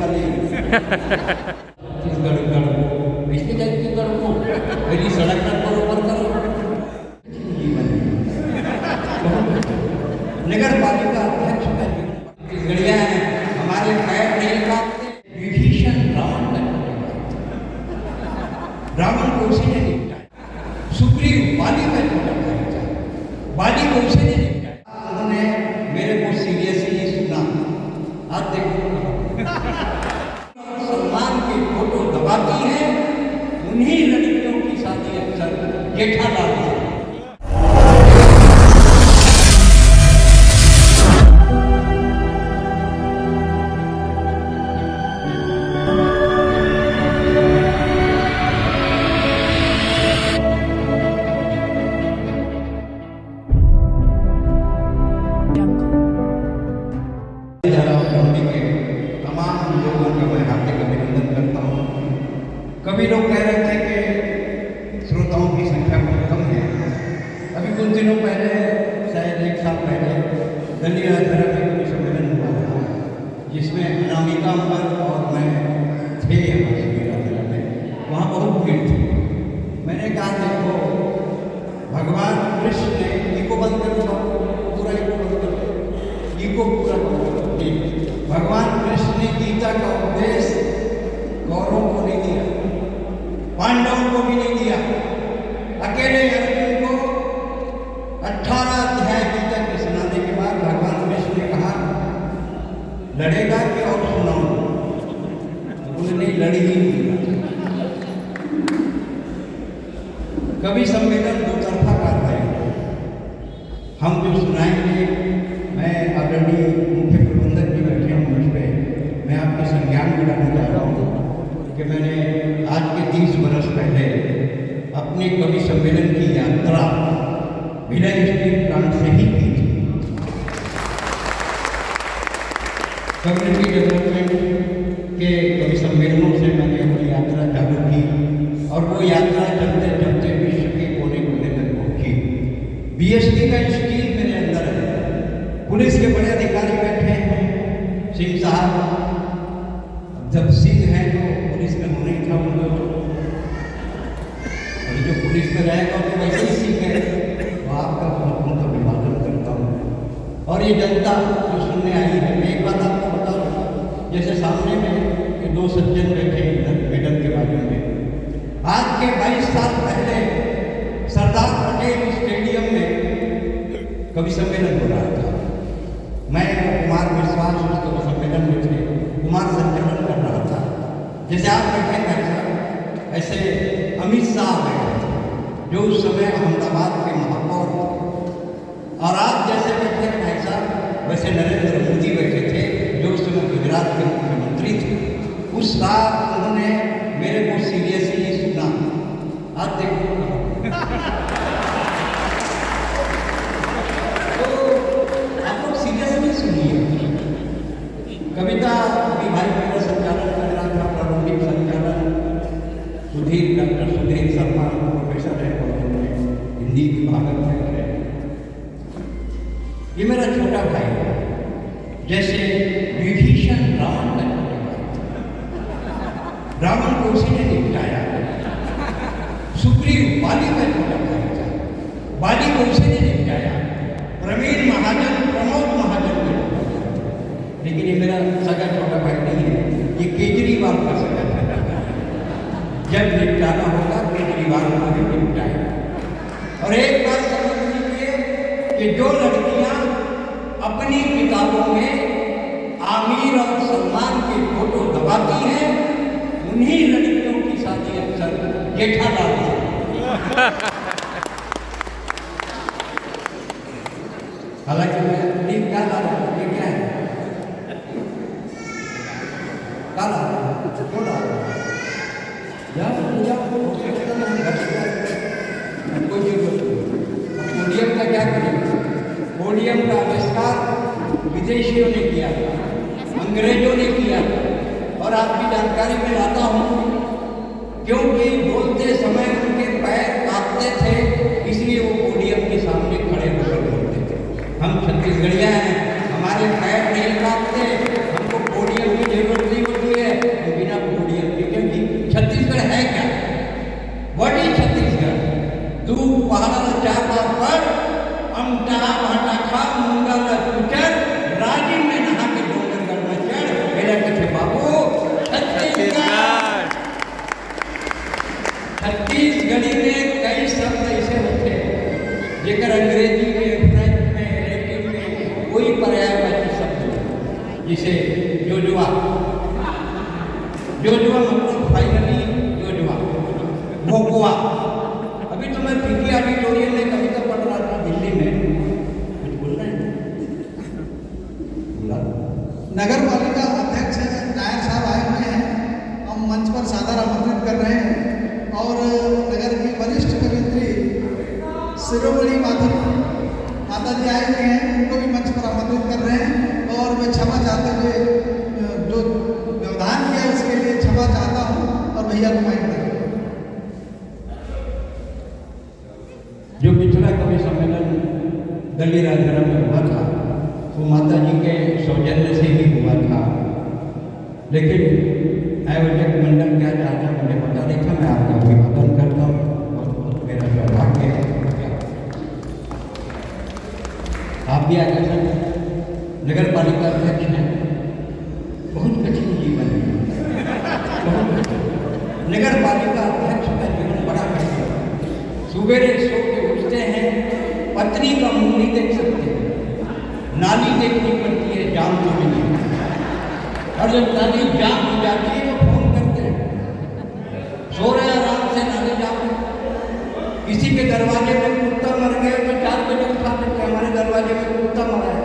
नहीं। छत्तीसगढ़ गढ़ इसलिए छत्तीसगढ़ को पहली सड़क तक बरोबर करो। जीवन नगर पालिका अध्यक्ष का जीवन छत्तीसगढ़िया है, हमारे पैर नहीं काटते। विभीषण रावण को उसी ने निपटाया, सुग्रीव बाली का छोटा भाई था, बाली को उसी ने निपटाया। उन्होंने मेरे को सीरियसली सुना। आज देखो सलमान की फोटो दबाती है, उन्हीं लड़कियों की शादी अक्सर जेठालाल से। कभी लोग कह रहे थे कि श्रोताओं की संख्या बहुत कम है। अभी कुछ दिनों पहले, शायद 1 साल पहले, दलिया धर्म में कोई सम्मेलन हुआ था, जिसमें अनामिका अम्बर और मैं थे में। वहाँ बहुत भीड़ थी। मैंने कहा देखो, भगवान कृष्ण ने इको बंद कर दो, पूरा इको बंद कर दो, इको पूरा बंद कर दो। भगवान कृष्ण ने गीता का उपदेश कौरवों को नहीं दिया, पांडवों को भी नहीं दिया, अकेले अर्जुन को 18 अध्याय गीता के सुनाने के बाद भगवान कृष्ण ने कहा लड़ेगा कि और सुनाओ। उन्होंने लड़ी ही नहीं। कभी सम्मेलन दो तरफा कार्रवाई, हम जो सुनाएंगे, मैं आदरणीय मुख्य प्रबंधक जी बैठे हैं मंच पे, मैं आपके संज्ञान में लाना चाह रहा हूँ कि मैंने आज के 30 वर्ष पहले अपने कवि सम्मेलन की यात्रा भिलाई स्टील प्लांट से ही की थी। कम्युनिटी डेवलपमेंट के कवि सम्मेलनों से मैंने अपनी यात्रा चालू की और वो यात्रा चलते चलते विश्व के कोने कोने तक पहुँची। BST का स्टील मेरे अंदर है। पुलिस के बड़े अधिकारी बैठे हैं, सिंह साहब, जब सिंह हैं तो पुलिस में होना ही था उनको, और जो पुलिस में रहेगा तो वैसे ही सिंह है। तो आपका बहुत बहुत अभिवादन करता हूँ। और ये जनता जो सुनने आई है, मैं एक बात आपको बता दूँ, जैसे सामने में ये 2 सज्जन बैठे इधर मेडल के बाजू में, आज के 22 साल पहले सरदार पटेल स्टेडियम में कवि सम्मेलन हो रहा था। मैं कुमार विश्वास उस कवि सम्मेलन में थे, कुमार संचालन कर रहा था। जैसे आप बैठे हैं ऐसे अमित शाह बैठे थे, जो उस समय अहमदाबाद के महापौर थे, और आप जैसे बैठे भाई साहब वैसे नरेंद्र मोदी बैठे थे, जो उस समय गुजरात के मुख्यमंत्री थे। उस रात उन्होंने मेरे को सीरियसली सुना। आज देखो तो आप लोग सीरियसली सुनिए। कविता भी भाई मेरा संचालन कर रहा था, प्रारंभिक संचालन डॉक्टर सुधीर शर्मा प्रोफेसर है कॉलेज में, हिंदी विभाग में है। ये मेरा छोटा भाई है। जैसे विभीषण रावण का छोटा भाई, रावण को उसी ने निपटाया। सुग्रीव बाली का छोटा भाई था, बाली को उसी ने निपटाया। प्रवीण महाजन प्रमोद महाजन को, लेकिन ये मेरा सगा छोटा भाई नहीं है, ये केजरीवाल का सगा छोटा भाई। जब निपटाना होगा केजरीवाल को भी निपटाया। और एक बात समझ लीजिए कि जो लड़कियां अपनी किताबों में आमिर और सलमान की फोटो दबाती हैं, उन्हीं लड़कियों की शादी अक्सर जेठालाल से। हालांकि मैं नहीं क्या ला रहा हूँ, ये क्या है? काला क्यों ला रहा हूँ? कोई जरूरत नहीं। पोडियम का क्या करेंगे? पोडियम का आविष्कार विदेशियों ने किया, अंग्रेजों ने किया। और आपकी जानकारी में लाता हूँ, क्योंकि बोलते समय उनके पैर कांपते थे, इसलिए वो पोडियम के सामने खड़े होकर बोलते थे। हम छत्तीसगढ़िया हैं, हमारे पैर नहीं कांपते, हमको पोडियम की जरूरत नहीं होती है। जैसे जोजुआ जोजुआ मतलब फाइनली जोजुआ भोकुआ। अभी तो मैं पीटी ऑडिटोरियम में कविता पढ़ रहा था दिल्ली में, कुछ बोल रहे हैं? नगर पालिका अध्यक्ष नायर साहब आए हुए हैं, हम मंच पर सादर आमंत्रित कर रहे हैं और नगर की वरिष्ठ कवियत्री शिरोमणि माता जी आए हुए हैं, उनको भी मंच पर आमंत्रित कर रहे हैं। और मैं क्षमा चाहते हुए जो व्यवधान किया उसके लिए क्षमा चाहता हूँ और भैया को माइक दें। जो पिछला कवि सम्मेलन दिल्ली राजभवन में हुआ था वो माता जी के सौजन्य से ही हुआ था, लेकिन आयोजक मंडल क्या चाहता मुझे पता नहीं था। मैं आपका अभिवादन करता हूँ, बहुत मेरा सौभाग्य है। आप भी आगे सर नगर पालिका अध्यक्ष हैं, बहुत कठिन जीवन है, बहुत कठिन। नगर पालिका अध्यक्ष का जीवन बड़ा कठिन है। सुबेरे सो के उठते हैं, पत्नी का मुंह नहीं देख सकते, नाली देखनी पड़ती है जाम जोड़ने की, और जब नाली जाम हो जाती है तो फोन करते हैं, सो रहे आराम से नाली जाम। किसी के दरवाजे में कुत्ता मर गया तो 4 बजे उठा देते, हमारे दरवाजे में कुत्ता मरा है।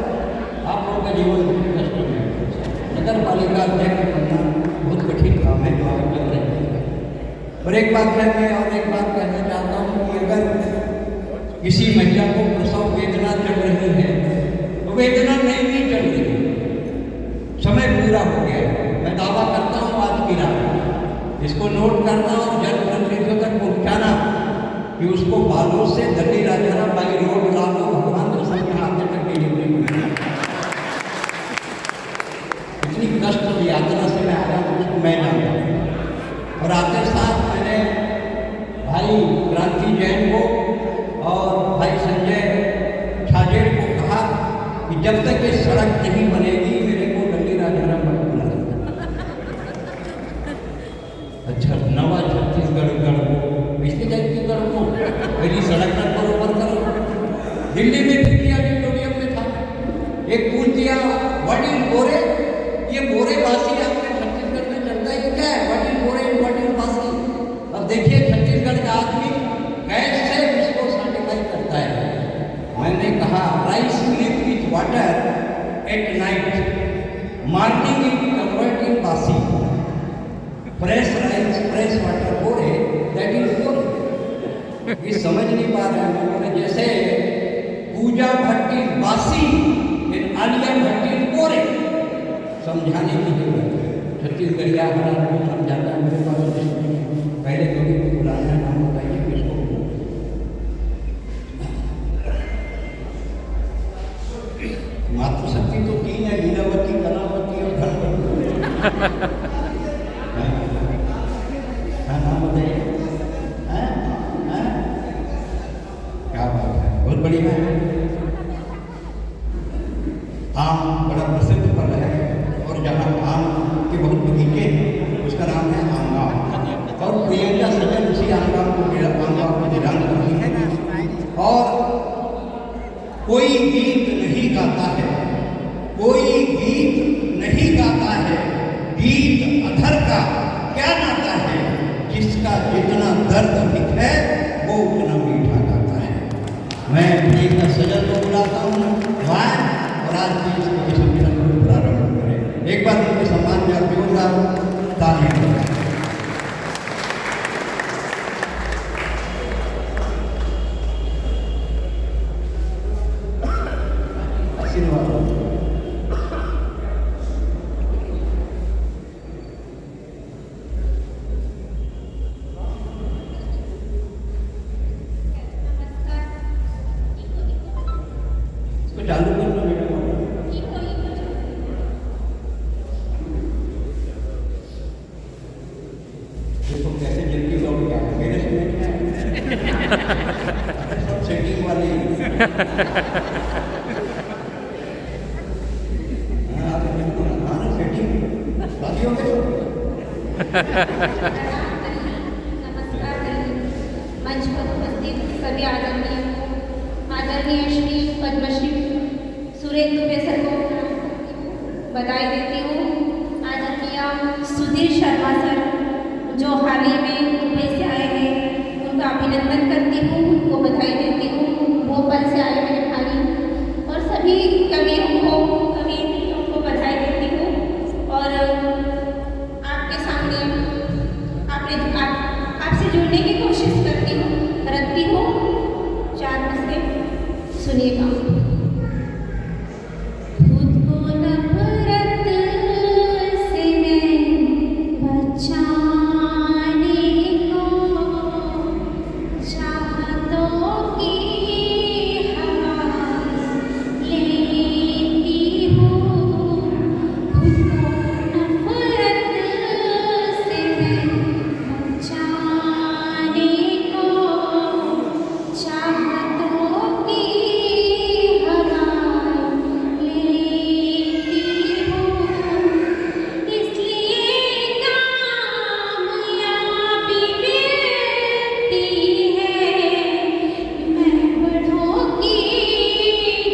आप लोगों का जीवन बहुत कष्ट में है। नगर पालिका अध्यक्ष बनना बहुत कठिन काम है जो आप कर रहे हैं। और एक बात है, मैं और एक बात कहना चाहता हूँ कि अगर किसी महिला को प्रसव वेदना चल रही है तो वेदना नहीं भी चल रही, समय पूरा हो गया। मैं दावा करता हूँ आज की रात इसको नोट करना और जनप्रतिनिधियों तक पहुँचाना कि उसको बालों से दिल्ली राजहरा बाई रोड ला दो, भगवान तो सबके हाथ तक डिलीवरी हुई। इतनी कष्ट यात्रा से मैं आया हूँ उसको मैं जानता हूँ। और आते साथ मैंने भाई क्रांति जैन को और भाई संजय छाजेड़ को कहा कि जब तक ये सड़क नहीं बनेगी मेरे को दिल्ली राजहरा मत बुला। अच्छा नवा छत्तीसगढ़ गढ़ इसके छत्तीसगढ़ को मेरी सड़क तक बरोबर करो। दिल्ली में पीटी ऑडिटोरियम में था, एक पूछ दिया व्हाट इज बोरे, ये बोरे बासी आपने छत्तीसगढ़ में चलता है क्या है? व्हाट इज बोरे, व्हाट इज बासी। अब देखिए छत्तीसगढ़ का आदमी कैसे उसको सर्टिफाई करता है। मैंने कहा rice milk with water at night, morning it convert in बासी, फ्रेश राइस फ्रेश वाटर बोरे दैट इज बोरे। ये समझ नहीं पा रहे हैं लोगों ने, जैसे पूजा भट्टी बासी आलिया भट्टी बोरे। समझाने की जरूरत है। छत्तीसगढ़िया हमारा समझाता है, मेरे पास पहले कभी को बुलाना नाम बताइए किसको। मातृशक्ति तो 3 है, लीलावती, कलावती और धनवती। नाम बताइए। क्या बात है, बहुत बढ़िया है। आम बड़ा प्रसिद्ध फल है और जहाँ आम के बहुत बगीचे हैं उसका नाम है आमगांव। और प्रियंका सजन उसी आमगांव को निरान करती है। और कोई गीत नहीं गाता है, कोई गीत नहीं गाता है, गीत अधर का क्या नाता है, जिसका जितना दर्द अधिक है वो उतना मीठा गाता है। मैं प्रियंका सजन को बुलाता हूँ और आज की इस सम्मेलन को प्रारंभ करें। एक बार उनके सम्मान में आप जोरदार तालियां बजाएं। आशीर्वाद चालू कर लो बेटा। देखो कैसे जल्दी लोग क्या मेरे से सब सेटिंग वाली। सेटिंग बाकी हो गए। मंच पर उपस्थित सभी आदरणीय श्री पद्मश्री सुरेंद्र बेसर को बधाई देती हूँ आदरणीय सुधीर शर्मा सर जो हाल ही में मुंबई से आए हैं, उनका अभिनंदन करती हूँ, उनको बधाई देती हूँ। भोपाल से आए मेरे भाई और सभी कवियों को बधाई देती हूँ। और आपके सामने आपसे जुड़ने की कोशिश रखती हूँ। 4 मसले सुनिएगा। खुद को नफरत से मैं बचाने को चाहतों की हवा लेती हूँ। खुद को नफरत से मैं बचाने को चाहतों की हवा लेती हूँ। इसलिए कामयाबी मिलती है, मैं बड़ों की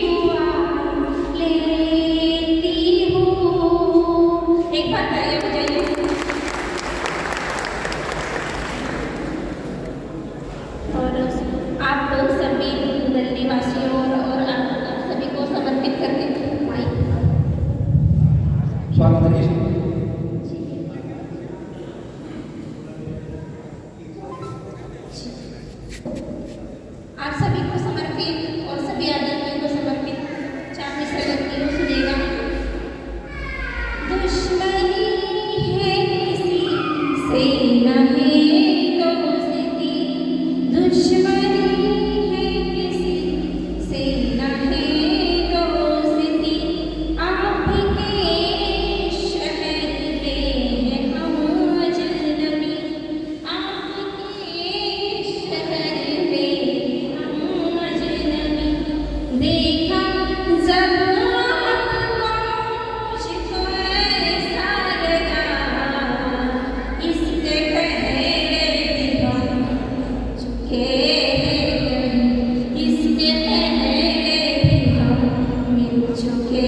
दुआ लेती हूँ। एक बार तालियां बजाइए। और आप लोग सभी दिल्ली वासियों और आप सभी को समर्पित करके माइक। स्वागत है। आप सभी को समर्पित और सभी आदरणीयों को समर्पित 4 मिसरे लगती हूँ, सुनिएगा। दुश्मनी है किसी से नहीं दोस्ती, दुश्मनी है किसी से नहीं दोस्ती। आपके शहर में हम अजनबी, आपके शहर में हम अजनबी। देखा जब आपको मुझको ऐसा लगा, इसके पहले भी हम झुके हैं कहीं, इसके पहले भी हम मिल चुके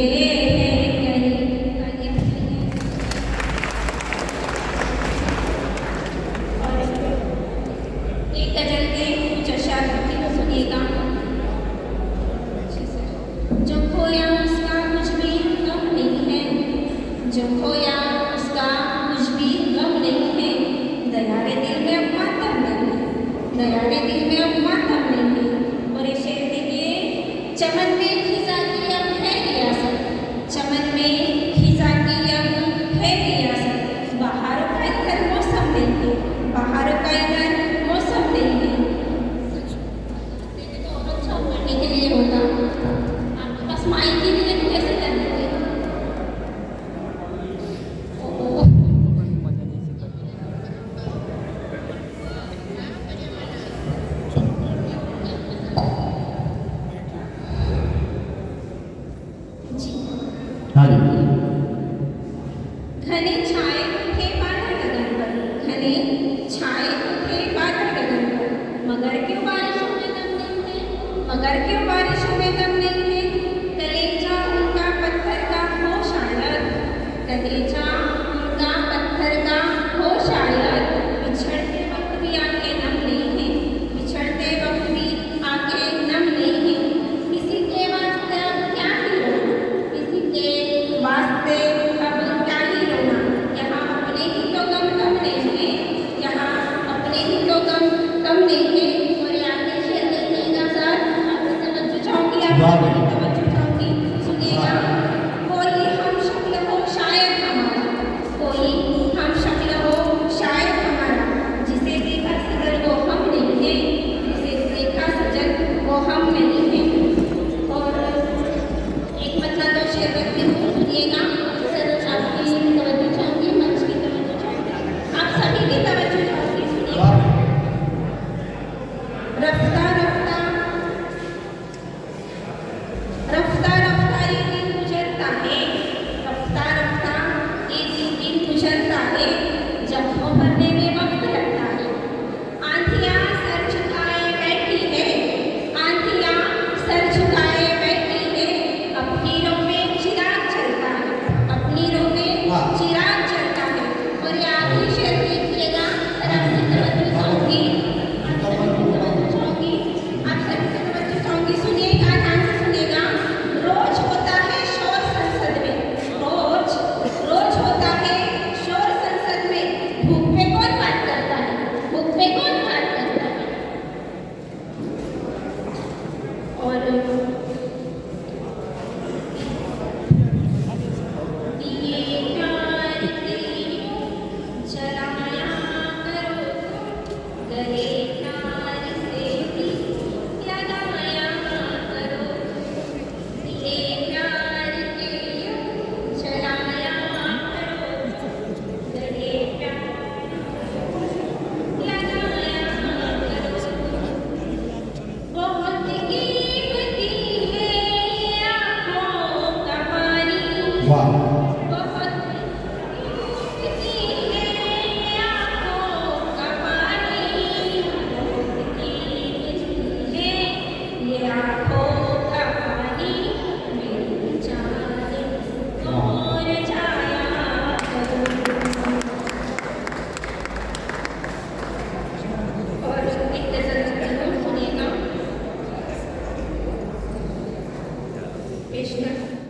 हैं कहीं। और एक गजल के कुछ अशआर लिखती हूँ, सुनिएगा। जो खोया उसका कुछ भी गम नहीं है, जो खोया उसका कुछ भी गम नहीं है। दयारे दिल में अब मातम नहीं है, दयारे दिल में अब मातम नहीं है। और ये शेर देखिए। चमन में खिजा की अब है रियासत, चमन में खिजा की अब है रियासत। बाहर का इधर मौसम नहीं है, बाहर का इधर मौसम नहीं है। तो और अच्छा करने के लिए होता आपके पास माइक ही नहीं है, तो कैसे करेंगे? ओह, जी। हाँ जी। घने छाए थे बादल गगन पर, घने छाए थे बादल गगन पर। मगर क्यों बारिशों में दम नहीं है, मगर क्यों बारिशों में दम नहीं है। कलेजा उनका पत्थर का हो शायद, कलेजा उनका पत्थर का हो शायद। बिछड़ते वक्त भी आंखें नम नहीं है, बिछड़ते वक्त भी आंखें नम नहीं है। किसी के वास्ते अब क्या ही रोना, किसी के वास्ते अब क्या ही रोना। यहाँ अपने ही तो गम कम नहीं है, यहाँ अपने ही तो गम कम नहीं है। और यहाँ के शेर देखिएगा सर, आपसे तवज्जो चाहूँगी आप। वाह बेटी। पेश कर